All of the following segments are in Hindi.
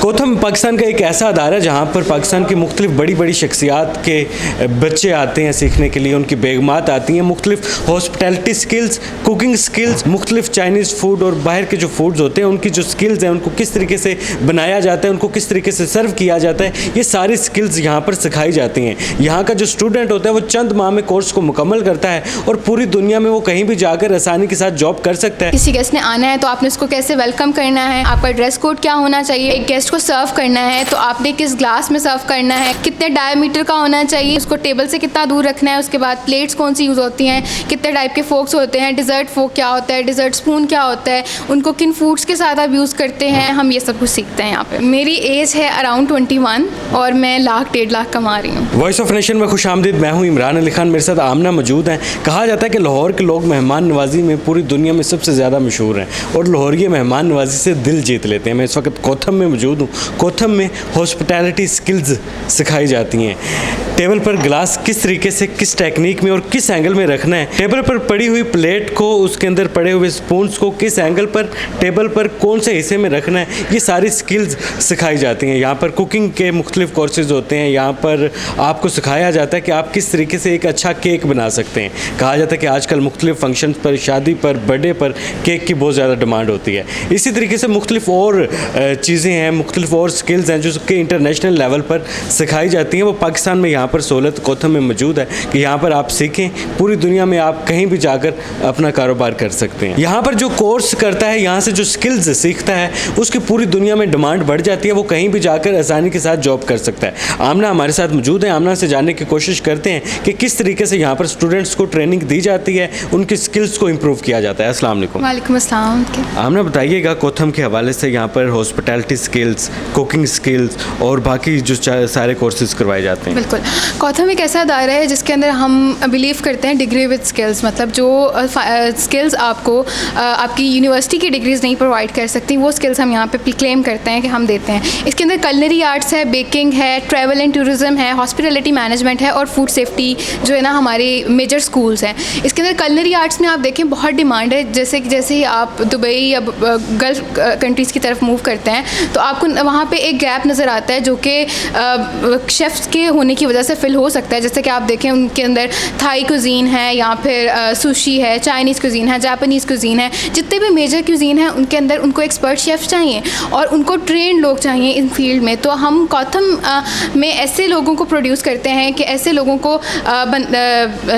कोथम पाकिस्तान का एक ऐसा अदारा है जहाँ पर पाकिस्तान की मुख्तलिफ बड़ी बड़ी शख्सियात के बच्चे आते हैं सीखने के लिए, उनकी बेगमात आती हैं, मुख्तलिफ हॉस्पिटैलिटी स्किल्स, कुकिंग स्किल्स, मुख्तलिफ चाइनीज़ फूड और बाहर के जो फूड्स होते हैं उनकी जो स्किल्स हैं उनको किस तरीके से बनाया जाता है, उनको किस तरीके से सर्व किया जाता है, ये सारी स्किल्स यहाँ पर सिखाई जाती हैं। यहाँ का जो स्टूडेंट होता है वो चंद माह में कोर्स को मुकम्मल करता है और पूरी दुनिया में वो कहीं भी जाकर आसानी के साथ जॉब कर सकता है। किसी गेस्ट ने आना है तो आपने उसको कैसे वेलकम करना है, आपका ड्रेस कोड क्या होना चाहिए, एक गेस्ट को सर्व करना है तो आपने किस ग्लास में सर्व करना है, कितने डायमीटर का होना चाहिए, उसको टेबल से कितना दूर रखना है, उसके बाद प्लेट्स कौन सी यूज़ होती हैं, कितने टाइप के फोक्स होते हैं, डिज़र्ट फोक क्या होता है, डिज़र्ट स्पून क्या होता है, उनको किन फूड्स के साथ आप यूज़ करते हैं, हम ये सब कुछ सीखते हैं यहाँ पे। मेरी एज है अराउंड 21 और मैं 1,00,000-1,50,000 कमा रही हूँ। वॉइस ऑफ नेशन में खुश आमदीद, मैं हूँ इमरान अली खान, मेरे साथ आमना मौजूद हैं। कहा जाता है कि लाहौर के लोग मेहमान नवाजी में पूरी दुनिया में सबसे ज़्यादा मशहूर हैं और लाहौरी मेहमान नवाजी से दिल जीत लेते हैं। मैं इस वक्त कोथम में मौजूद हूँ। कोथम में हॉस्पिटैलिटी स्किल्स सिखाई जाती हैं। टेबल पर ग्लास किस तरीके से, किस टेक्निक में और किस एंगल में रखना है, टेबल पर पड़ी हुई प्लेट को, उसके अंदर पड़े हुए स्पून्स को किस एंगल पर, टेबल पर कौन से हिस्से में रखना है, ये सारी स्किल्स सिखाई जाती हैं। यहाँ पर कुकिंग के मुख्तलिफ कोर्सेज होते हैं। यहाँ पर आपको सिखाया जाता है कि आप किस तरीके से एक अच्छा केक बना सकते हैं। कहा जाता है कि आजकल मुख्तलिफ फंक्शन पर, शादी पर, बर्थडे पर केक की बहुत ज़्यादा डिमांड होती है। इसी तरीके से मुख्तलिफ और चीज़ें हैं, मुख्तलिफ और स्किल्स हैं जो कि इंटरनेशनल लेवल पर सिखाई जाती हैं। वो पाकिस्तान में यहाँ पर सहूलत कोथम में मौजूद है कि यहाँ पर आप सीखें, पूरी दुनिया में आप कहीं भी जाकर अपना कारोबार कर सकते हैं। यहाँ पर जो कोर्स करता है, यहाँ से जो स्किल्स सीखता है, उसकी पूरी दुनिया में डिमांड बढ़ जाती है। वो कहीं भी जाकर आसानी के साथ जॉब कर सकता है। आमना हमारे साथ मौजूद है। आमना से जानने की कोशिश करते हैं कि किस तरीके से यहाँ पर स्टूडेंट्स को ट्रेनिंग दी जाती है, उनकी स्किल्स को इम्प्रूव किया जाता है। अस्सलाम वालेकुम। वालेकुम अस्सलाम। आमना बताइएगा, कोथम के हवाले से यहाँ पर हॉस्पिटैलिटी स्किल्स, कुकिंग स्किल्स और बाकी जो सारे कोर्सेज करवाए जाते हैं। बिल्कुल, कोथम एक ऐसा अदारा है जिसके अंदर हम बिलीव करते हैं डिग्री विद स्किल्स, मतलब जो स्किल्स आपको आपकी यूनिवर्सिटी की डिग्रीज नहीं प्रोवाइड कर सकती, वो स्किल्स हम यहाँ पे क्लेम करते हैं कि हम देते हैं। इसके अंदर कलनरी आर्ट्स है, बेकिंग है, ट्रैवल एंड टूरिज्म है, हॉस्पिटैलिटी मैनेजमेंट है और फूड सेफ्टी जो है ना हमारे मेजर स्कूल्स हैं। इसके अंदर कलनरी आर्ट्स में आप देखें बहुत डिमांड है। जैसे ही आप दुबई या गल्फ कंट्रीज़ की तरफ मूव करते हैं तो आपको वहाँ पे एक गैप नज़र आता है जो कि शेफ्स के होने की वजह से फिल हो सकता है। जैसे कि आप देखें उनके अंदर थाई कुजीन है या फिर सुशी है, चाइनीज़ कुजीन है, जापानीज़ कुजीन है, जितने भी मेजर कुजीन हैं उनके अंदर उनको एक्सपर्ट शेफ़ चाहिए और उनको ट्रेंड लोग चाहिए इन फील्ड में। तो हम कोथम में ऐसे लोगों को प्रोड्यूस करते हैं कि ऐसे लोगों को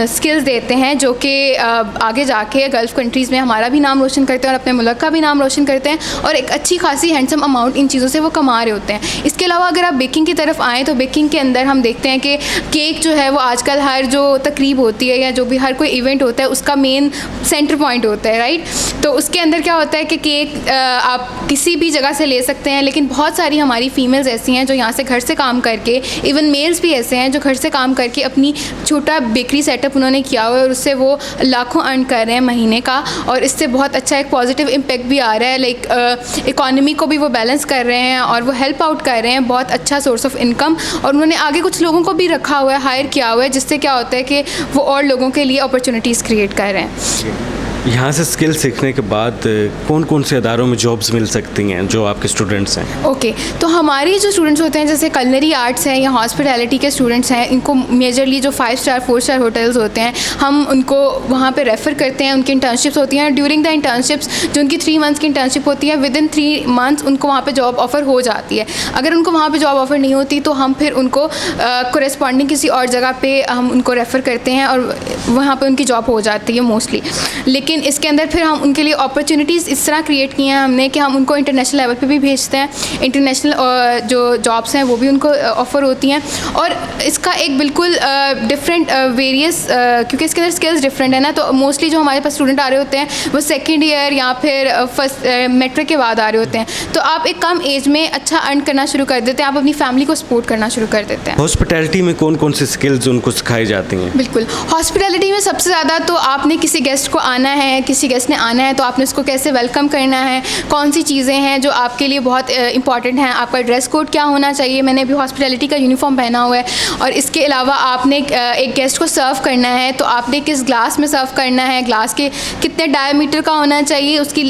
स्किल्स देते हैं जो कि आगे जाके गल्फ़ कंट्रीज़ में हमारा भी नाम रोशन करते हैं और अपने मुल्क का भी नाम रोशन करते हैं और एक अच्छी खासी हैंडसम अमाउंट इन चीज़ों से वो कमा रहे होते हैं। इसके अलावा अगर आप बेकिंग की तरफ आएँ तो बेकिंग के अंदर हम देखते हैं कि केक जो है वो आजकल हर जो तकरीब होती है या जो भी हर कोई इवेंट होता है उसका मेन सेंटर पॉइंट होता है, राइट। तो उसके अंदर क्या होता है कि केक आप किसी भी जगह से ले सकते हैं, लेकिन बहुत सारी हमारी फ़ीमेल्स ऐसी हैं जो यहाँ से घर से काम करके, इवन मेल्स भी ऐसे हैं जो घर से काम करके अपनी छोटा बेकरी सेटअप उन्होंने किया हुआ है और उससे वो लाखों अर्न कर रहे हैं महीने का और इससे बहुत अच्छा एक पॉजिटिव इम्पैक्ट भी आ रहा है। लाइक इकॉनमी को भी वो बैलेंस कर रहे हैं और वो हेल्प आउट कर रहे हैं, बहुत अच्छा सोर्स ऑफ इनकम। और उन्होंने आगे कुछ लोगों को भी रखा हुआ है, हायर किया हुआ है, जिससे क्या होता है कि वो और लोगों के लिए अपॉर्चुनिटीज़ क्रिएट कर रहे हैं। यहाँ से स्किल सीखने के बाद कौन कौन से अदारों में जॉब्स मिल सकती हैं जो आपके स्टूडेंट्स हैं? ओके, तो हमारे जो स्टूडेंट्स होते हैं जैसे कलनरी आर्ट्स हैं या हॉस्पिटैलिटी के स्टूडेंट्स हैं, इनको मेजरली जो 5 स्टार 4 स्टार होटल्स होते हैं हम उनको वहाँ पे रेफ़र करते हैं। उनकी इंटर्नशिप्स होती हैं। ड्यूरिंग द इंटर्नशिप्स जो उनकी 3 मंथ्स की इंटर्नशिप होती है, विद इन 3 मंथ्स उनको वहाँ पर जॉब ऑफ़र हो जाती है। अगर उनको वहाँ पर जॉब ऑफ़र नहीं होती तो हम फिर उनको कोरेस्पॉन्डिंग किसी और जगह पर हम उनको रेफ़र करते हैं और वहाँ पर उनकी जॉब हो जाती है मोस्टली। लेकिन इसके अंदर फिर हम उनके लिए अपॉर्चुनिटीज़ इस तरह क्रिएट की हैं हमने कि हम उनको इंटरनेशनल लेवल पे भी भेजते हैं। इंटरनेशनल जो जॉब्स हैं वो भी उनको ऑफ़र होती हैं और इसका एक बिल्कुल डिफरेंट वेरियस क्योंकि इसके अंदर स्किल्स डिफरेंट है ना, तो मोस्टली जो हमारे पास स्टूडेंट आ रहे होते हैं वो सेकेंड ईयर या फिर फर्स्ट मैट्रिक के बाद आ रहे होते हैं। तो आप एक कम एज में अच्छा अर्न करना शुरू कर देते हैं, आप अपनी फैमिली को सपोर्ट करना शुरू कर देते हैं। हॉस्पिटैलिटी में कौन कौन सी स्किल्स उनको सिखाई जाती हैं? बिल्कुल, हॉस्पिटैलिटी में सबसे ज़्यादा तो आपने किसी गेस्ट को आना है है, किसी गेस्ट ने आना है तो आपने उसको कैसे वेलकम करना है, कौन सी चीज़ें हैं जो आपके लिए बहुत इंपॉर्टेंट हैं, आपका ड्रेस कोड क्या होना चाहिए। मैंने अभी हॉस्पिटैलिटी का यूनिफॉर्म पहना हुआ है। और इसके अलावा आपने एक गेस्ट को सर्व करना है तो आपने किस ग्लास में सर्व करना है, ग्लास के कितने डायमीटर का होना चाहिए, उसकी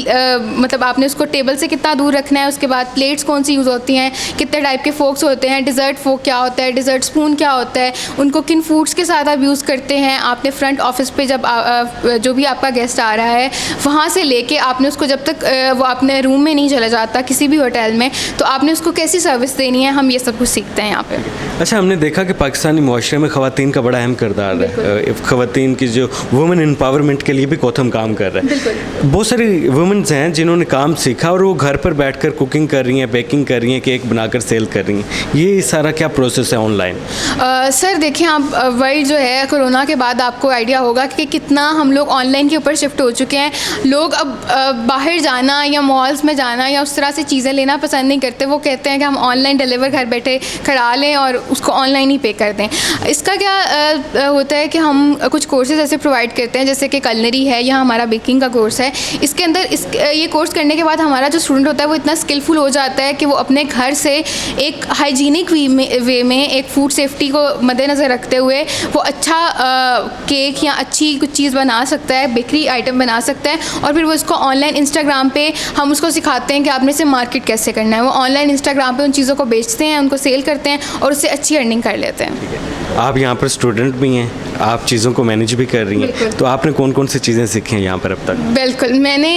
मतलब आपने उसको टेबल से कितना दूर रखना है। उसके बाद प्लेट्स कौन सी यूज़ होती हैं, कितने टाइप के फोक्स होते हैं, डिज़र्ट फोक क्या होता है, डिज़र्ट स्पून क्या होता है, उनको किन फूड्स के साथ आप यूज़ करते हैं। आपने फ्रंट ऑफिस पे जब जो भी आपका गेस्ट आ रहा है वहाँ से लेके आपने उसको जब तक वो अपने रूम में नहीं चला जाता किसी भी होटल में, तो आपने उसको कैसी सर्विस देनी है, हम ये सब कुछ सीखते हैं यहाँ पे। अच्छा, हमने देखा कि पाकिस्तानी मुआशरे में ख़वातीन का बड़ा अहम किरदार है। ख़वातीन की जो वुमेन एम्पावरमेंट के लिए भी कोथम काम कर रहा है। बहुत सारी वुमेन्स हैं जिन्होंने काम सीखा और वो घर पर बैठकर कुकिंग कर रही हैं, बेकिंग कर रही हैं, केक बनाकर सेल कर रही हैं। ये सारा क्या प्रोसेस है ऑनलाइन? सर देखिए, आप वर्ल्ड जो है कोरोना के बाद आपको आइडिया होगा कि कितना हम लोग ऑनलाइन के ऊपर शिफ्ट हो चुके हैं। लोग अब बाहर जाना या मॉल्स में जाना या उस तरह से चीज़ें लेना पसंद नहीं करते। वो कहते हैं कि हम ऑनलाइन डिलीवर घर बैठे करा लें और उसको ऑनलाइन ही पे कर दें। इसका क्या होता है कि हम कुछ कोर्सेज ऐसे प्रोवाइड करते हैं, जैसे कि कलनरी है या हमारा बेकिंग का कोर्स है। इसके अंदर ये कोर्स करने के बाद हमारा जो स्टूडेंट होता है वो इतना स्किलफुल हो जाता है कि वो अपने घर से एक हाइजीनिक वे में एक फूड सेफ्टी को मद्देनज़र रखते हुए वो अच्छा केक या अच्छी कुछ चीज़ बना सकता है, बेकरी आइटम बना सकता है। और फिर वो उसको ऑनलाइन इंस्टाग्राम पे हम उसको सिखाते हैं कि आपने इसे मार्केट कैसे करना है। वो ऑनलाइन इंस्टाग्राम पे उन चीज़ों को बेचते हैं, उनको सेल करते हैं और उससे अच्छी अर्निंग कर लेते हैं। आप यहाँ पर स्टूडेंट भी हैं, आप चीज़ों को मैनेज भी कर रही हैं, तो आपने कौन कौन सी चीज़ें सीखी हैं यहाँ पर अब तक? बिल्कुल, मैंने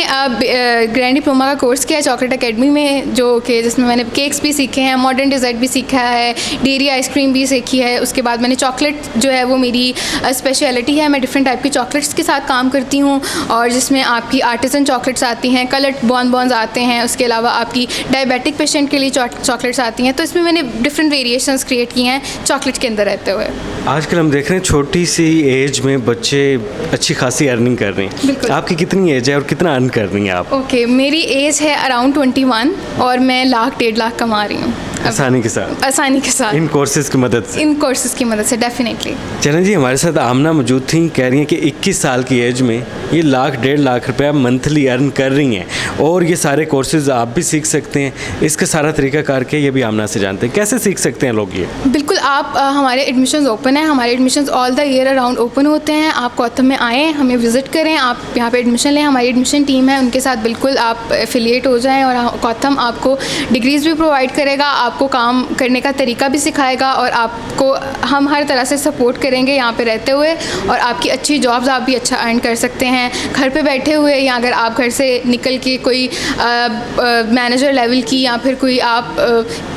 ग्रैंड डिप्लोमा का कोर्स किया चॉकलेट अकेडमी में, जो कि जिसमें मैंने केक्स भी सीखे हैं, मॉडर्न डिज़र्ट भी सीखा है, डेयरी आइसक्रीम भी सीखी है। उसके बाद मैंने चॉकलेट जो है वो मेरी स्पेशलिटी है। मैं डिफरेंट टाइप की चॉकलेट्स के साथ काम करती हूँ और जिसमें आपकी आर्टिसन चॉकलेट्स आती हैं, कलर्ड बॉन्स आते हैं। उसके अलावा आपकी डायबिटिक पेशेंट के लिए चॉकलेट्स आती हैं। तो इसमें मैंने डिफरेंट वेरिएशंस क्रिएट किए हैं चॉकलेट के अंदर रहते हुए। आजकल हम देख रहे हैं छोटी सी एज में बच्चे अच्छी खासी अर्निंग कर रहे हैं। आपकी कितनी एज है और कितना अर्न कर रही हैं आप? ओके, मेरी एज है अराउंड 21 और मैं 1,00,000-1.5 लाख कमा रही हूँ आसानी के साथ। आसानी के साथ इन कोर्सेज की मदद से। इन कोर्सेज की मदद से डेफिनेटली। चलें जी, हमारे साथ आमना मौजूद थी, कह रही हैं कि 21 साल की एज में ये 1,00,000-1.5 लाख रुपया मंथली अर्न कर रही हैं और ये सारे कोर्सेज आप भी सीख सकते हैं। इसका सारा तरीका करके ये भी आमना से जानते हैं कैसे सीख सकते हैं लोग ये। बिल्कुल, आप हमारे एडमिशन्स ओपन हैं, हमारे admissions all the year around open होते हैं। आप कोथम में आएँ, हमें विज़िट करें, आप यहाँ पे एडमिशन लें, हमारी एडमिशन टीम है, उनके साथ बिल्कुल आप एफिलिएट हो जाएँ और कोथम आपको डिग्रीज़ भी प्रोवाइड करेगा, आपको काम करने का तरीका भी सिखाएगा और आपको हम हर तरह से सपोर्ट करेंगे यहाँ पे रहते हुए। और आपकी अच्छी जॉब्स आप भी अच्छा अर्न कर सकते हैं घर पे बैठे हुए, या अगर आप घर से निकल के कोई मैनेजर लेवल की या फिर कोई आप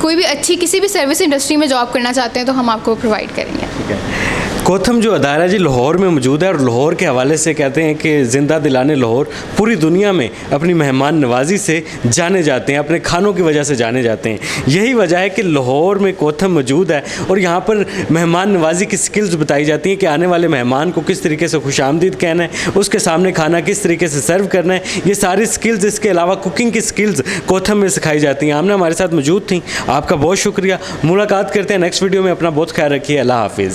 कोई भी अच्छी किसी भी सर्विस इंडस्ट्री में जॉब करना चाहते हैं तो हम आपको प्रोवाइड करेंगे। ठीक है। कोथम जो अदारा जी लाहौर में मौजूद है और लाहौर के हवाले से कहते हैं कि ज़िंदा दिलाने लाहौर पूरी दुनिया में अपनी मेहमान नवाजी से जाने जाते हैं, अपने खानों की वजह से जाने जाते हैं। यही वजह है कि लाहौर में कोथम मौजूद है और यहाँ पर मेहमान नवाजी की स्किल्स बताई जाती हैं कि आने वाले मेहमान को किस तरीके से खुशामदीद कहना है, उसके सामने खाना किस तरीके से सर्व करना है। ये सारी स्किल्स, इसके अलावा कुकिंग की स्किल्स कोथम में सिखाई जाती हैं। आमना हमारे साथ मौजूद थी, आपका बहुत शुक्रिया। मुलाकात करते हैं नेक्स्ट वीडियो में। अपना बहुत ख्याल रखिए। अल्लाह हाफिज़।